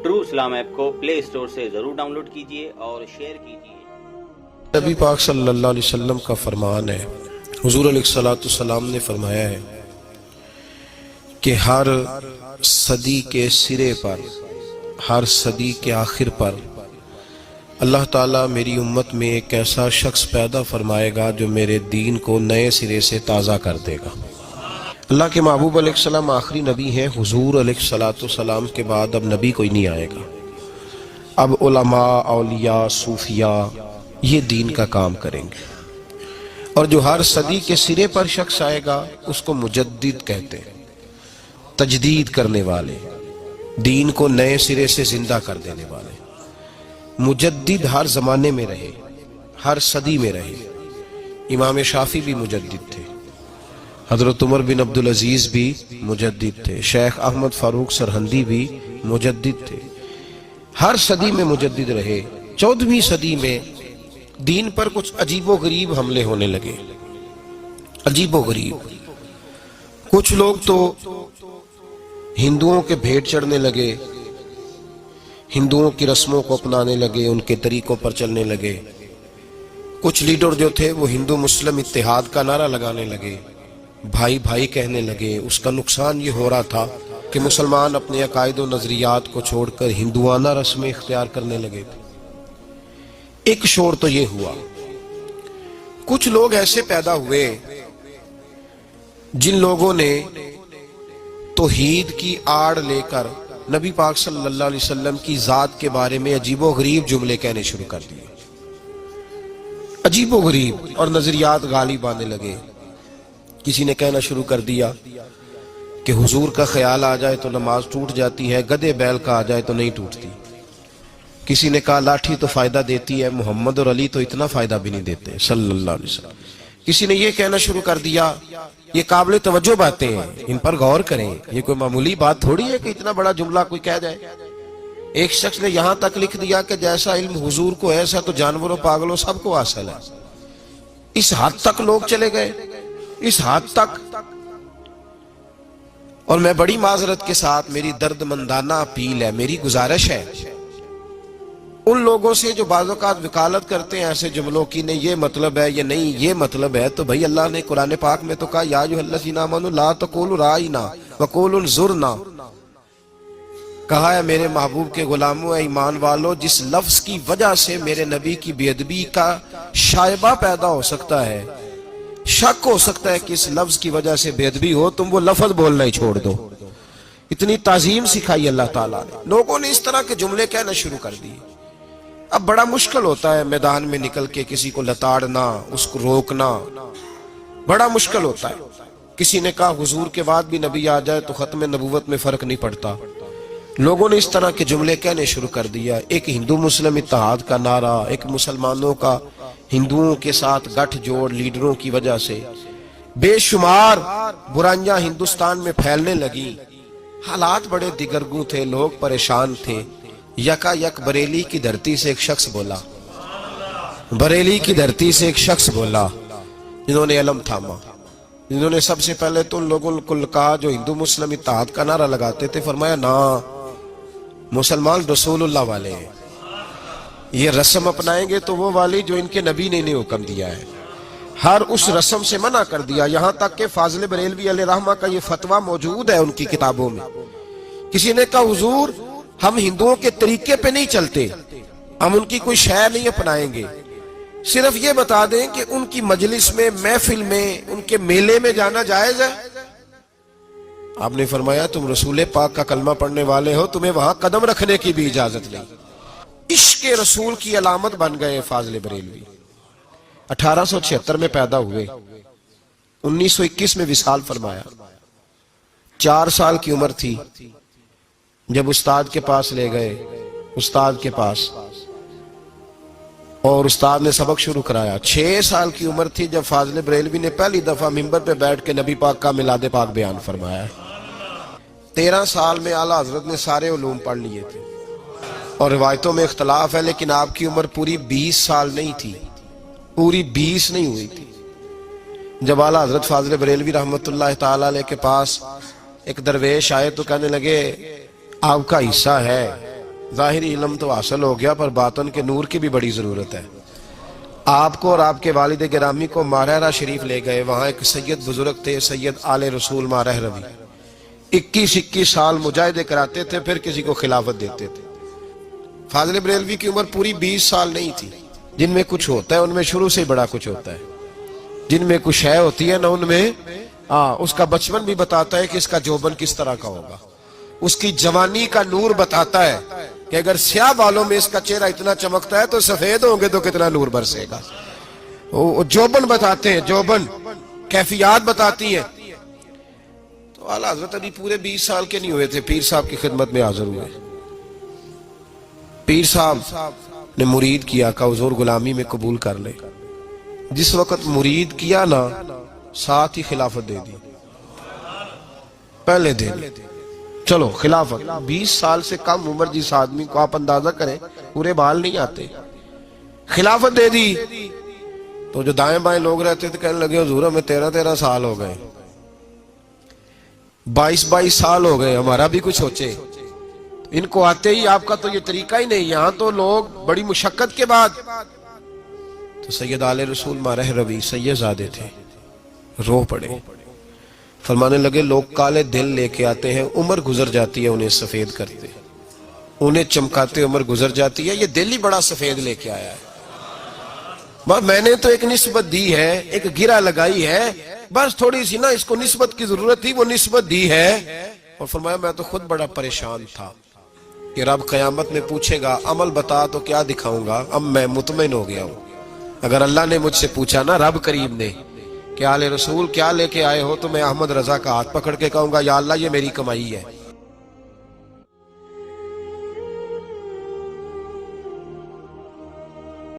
True इस्लाम app को play store से जरूर डाउनलोड कीजिए और शेयर कीजिए। नबी पाक सल्लल्लाहु अलैहि वसल्लम का फरमान है, हुजूर अलैहिस्सलाम ने फरमाया है कि हर सदी के सिरे पर, हर सदी के आखिर पर अल्लाह ताला मेरी उम्मत में एक ऐसा शख्स पैदा फरमाएगा जो मेरे दीन को नए सिरे से ताज़ा कर देगा। अल्लाह के महबूब अलैहिस्सलाम आखिरी नबी हैं। हुजूर अलैहिस्सलाम के बाद अब नबी कोई नहीं आएगा। अब उलमा, औलिया, सूफिया ये दीन का काम करेंगे। और जो हर सदी के सिरे पर शख्स आएगा उसको मुजद्दिद कहते हैं, तजदीद करने वाले, दीन को नए सिरे से जिंदा कर देने वाले। मुजद्दिद हर जमाने में रहे, हर सदी में रहे। इमाम शाफी भी मुजद्दिद थे, हजरत उमर बिन अब्दुल अजीज भी मुजद्दिद थे, शेख अहमद फारूक सरहंदी भी मुजद्दिद थे। हर सदी में मुजद्दिद रहे। 14वीं सदी में दीन पर कुछ अजीबो गरीब हमले होने लगे, अजीबो गरीब। कुछ लोग तो हिंदुओं के भेंट चढ़ने लगे, हिंदुओं की रस्मों को अपनाने लगे, उनके तरीकों पर चलने लगे। कुछ लीडर जो थे वो हिंदू मुस्लिम इत्तेहाद का नारा लगाने लगे, भाई भाई कहने लगे। उसका नुकसान ये हो रहा था कि मुसलमान अपने अकायद व नजरियात को छोड़कर हिंदुआना रस्में इख्तियार करने लगे थे। एक शोर तो ये हुआ। कुछ लोग ऐसे पैदा हुए जिन लोगों ने तौहीद की आड़ लेकर नबी पाक सल्लल्लाहु अलैहि वसल्लम की जात के बारे में अजीबो गरीब जुमले कहने शुरू कर दिए, अजीबो गरीब, और नजरियात गालिब आने लगे। किसी ने कहना शुरू कर दिया कि हुजूर का ख्याल आ जाए तो नमाज टूट जाती है, गधे बैल का आ जाए तो नहीं टूटती। किसी ने कहा लाठी तो फायदा देती है, मोहम्मद और अली तो इतना फायदा भी नहीं देते सल्लल्लाहु अलैहि वसल्लम। किसी ने यह कहना शुरू कर दिया ये काबिल तवज्जो बातें हैं, इन पर गौर करें, ये कोई मामूली बात थोड़ी है कि इतना बड़ा जुमला कोई कह जाए। एक शख्स ने यहां तक लिख दिया कि जैसा इल्म हुजूर को है ऐसा तो जानवरों, पागलों सबको हासिल है। इस हद तक लोग चले गए, इस हद तक। और मैं बड़ी माजरत के साथ, मेरी दर्दमंदाना अपील है, मेरी गुजारिश है उन लोगों से जो बाज़-औक़ात वकालत करते हैं ऐसे जुमलों की, नहीं ये मतलब है, ये नहीं ये मतलब है। तो भाई अल्लाह ने कुरान पाक में तो कहा या अय्युहल्लज़ीना आमनू ला तक़ूलू राइना वक़ूलू ज़ुरना। कहा है मेरे महबूब के गुलामों, ईमान वालों, जिस लफ्ज की वजह से मेरे नबी की बेअदबी का शायबा पैदा हो सकता है, शक हो सकता है कि इस लफ्ज की वजह से बेअदबी हो, तुम वो लफ्ज बोलना ही छोड़ दो। इतनी ताजीम सिखाई अल्लाह ताला ने। लोगों ने इस तरह के जुमले कहना शुरू कर दिए। अब बड़ा मुश्किल होता है मैदान में निकल के किसी को लताड़ना, उसको रोकना, बड़ा मुश्किल होता है। किसी ने कहा हुजूर के बाद भी नबी आ जाए तो खत्म नबूवत में फर्क नहीं पड़ता। लोगों ने इस तरह के जुमले कहने शुरू कर दिया। एक हिंदू मुस्लिम इत्तेहाद का नारा, एक मुसलमानों का हिंदुओं के साथ गठजोड़ लीडरों की वजह से बेशुमार बुराइयां हिंदुस्तान में फैलने लगी। हालात बड़े दिगरगू थे, लोग परेशान थे। यकायक बरेली की धरती से एक शख्स बोला, बरेली की धरती से एक शख्स बोला जिन्होंने अलम थामा, जिन्होंने सबसे पहले तो उन लोगों को कहा जो हिंदू मुस्लिम इत्तेहाद का नारा लगाते थे, फरमाया ना, मुसलमान रसूलुल्लाह वाले हैं, ये रस्म अपनाएंगे तो वो वाली जो इनके नबी ने इन्हें हुक्म दिया है। हर उस रस्म से मना कर दिया। यहां तक कि फाजिल बरेलवी अलैहि रहमा का ये फतवा मौजूद है उनकी किताबों में। किसी ने कहा हुजूर हम हिंदुओं के तरीके पे नहीं चलते, हम उनकी कोई शय नहीं अपनाएंगे, सिर्फ ये बता दें कि उनकी मजलिस में, महफिल में, उनके मेले में जाना जायज है। आपने फरमाया तुम रसूल पाक का कलमा पढ़ने वाले हो, तुम्हें वहां कदम रखने की भी इजाजत नहीं। इश्क रसूल की अलामत बन गए फाजिल बरेलवी। 1876 में पैदा हुए, 1921 में विसाल फरमाया। 4 साल की उम्र थी जब उस्ताद के पास ले गए, उस्ताद के पास, और उस्ताद ने सबक शुरू कराया। 6 साल की उम्र थी जब फाजिल बरेलवी ने पहली दफा मिंबर पे बैठ के नबी पाक का मिलाद पाक बयान फरमाया। 13 साल में आला हजरत ने सारे उलूम पढ़ लिए थे। और रिवायतों में इख्तलाफ है, लेकिन आपकी उम्र पूरी 20 साल नहीं थी, पूरी 20 नहीं हुई थी जब आला हजरत फाजिल बरेलवी रहमतुल्लाह ताला अलैह के पास एक दरवेश आए तो कहने लगे आपका हिस्सा है ظاہری علم تو حاصل ہو گیا پر باطن کے نور کی بھی بڑی ضرورت ہے. آپ کو اور آپ کے والد گرامی کو مارہرہ شریف لے گئے. وہاں ایک سید بزرگ تھے, سید آل رسول مارہ روی. 21 سال مجاہدے کراتے تھے, پھر کسی کو خلافت دیتے تھے. فاضل بریلوی کی عمر پوری 20 سال نہیں تھی. جن میں کچھ ہوتا ہے ان میں شروع سے ہی بڑا کچھ ہوتا ہے. جن میں کچھ ہے ہوتی ہے نا, ان میں اس کا بچپن بھی بتاتا ہے کہ اس کا جوبن کس طرح کا ہوگا. اس کی جوانی کا نور بتاتا ہے کہ اگر سیاہ بالوں میں اس کا چہرہ اتنا چمکتا ہے تو سفید ہوں گے تو کتنا نور برسے گا. وہ جوبن بتاتے ہیں, جوبن کیفیات بتاتی ہیں. تو اعلیٰ حضرت ابھی پورے 20 سال کے نہیں ہوئے تھے, پیر صاحب کی خدمت میں حاضر ہوئے. پیر صاحب نے مرید کیا کہ حضور غلامی میں قبول کر لے. جس وقت مرید کیا نا, ساتھ ہی خلافت دے دی. پہلے دے دی, چلو خلافت. 20 سال سے کم عمر جس آدمی کو آپ اندازہ کریں, پورے بال نہیں آتے, خلافت دے دی. تو جو دائیں بائیں لوگ رہتے تھے کہنے لگے حضور ہمیں 13 سال ہو گئے, 22 سال ہو گئے, ہمارا بھی کچھ سوچے. ان کو آتے ہی آپ کا تو یہ طریقہ ہی نہیں. یہاں تو لوگ بڑی مشقت کے بعد. تو سید آل رسول مارہ روی سید زادے تھے, رو پڑے, فرمانے لگے لوگ کالے دل لے کے آتے ہیں, عمر گزر جاتی ہے انہیں سفید کرتے, انہیں چمکاتے عمر گزر جاتی ہے, یہ دل ہی بڑا سفید لے کے آیا ہے. میں نے تو ایک نسبت دی ہے, ایک گرہ لگائی ہے, بس تھوڑی سی نا اس کو نسبت کی ضرورت تھی, وہ نسبت دی ہے. اور فرمایا میں تو خود بڑا پریشان تھا کہ رب قیامت میں پوچھے گا عمل بتا تو کیا دکھاؤں گا. اب میں مطمئن ہو گیا ہوں. اگر اللہ نے مجھ سے پوچھا نا, رب کریم نے, کہ آل رسول کیا لے کے آئے ہو, تو میں احمد رضا کا ہاتھ پکڑ کے کہوں گا یا اللہ یہ میری کمائی ہے.